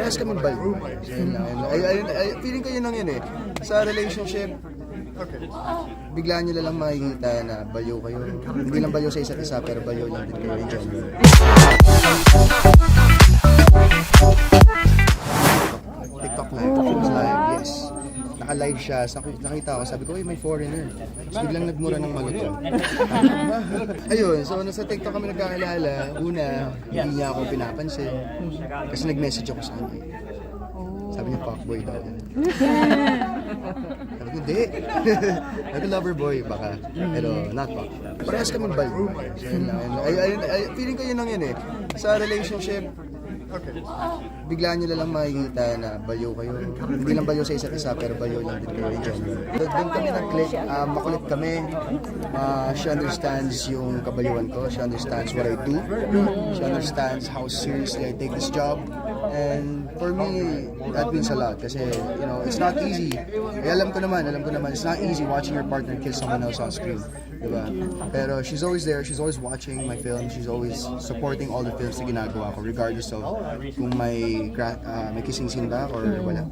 Parehas kami baliw. Feeling ko yun lang yun eh. Sa relationship, biglaan nyo lang makikita na baliw kayo. Hindi lang baliw sa isa't isa, pero baliw lang din kayo in general. TikTok live, yes. Naka-live siya, nakita ko, sabi ko, may foreigner. Tapos biglang nagmura ng maluto. Ayun, so nasa TikTok kami nagkakilala. Una, hindi niya ako pinapansin. Kasi nag-message ako sa kanya. Sabi niya, fuckboy daw. Sabi ko, hindi. Sabi ko, lover boy, baka. Pero not fuck. Parehas kami baliw. Feeling ko yun lang yun eh. Sa relationship, biglaan nyo lang makikita na baliw kayo. Hindi lang baliw sa isa't isa, pero baliw lang din kayo in general. Doon kami nag-click, makulit kami. She understands yung kabaliwan ko. She understands what I do. She understands how seriously I take this job. And for me, that means a lot kasi, you know, it's not easy. Alam ko naman, it's not easy watching your partner kiss someone else on screen. Diba? Pero she's always there, she's always watching my films, she's always supporting all the films na ginagawa ko regardless of kung may kissing scene ba or wala.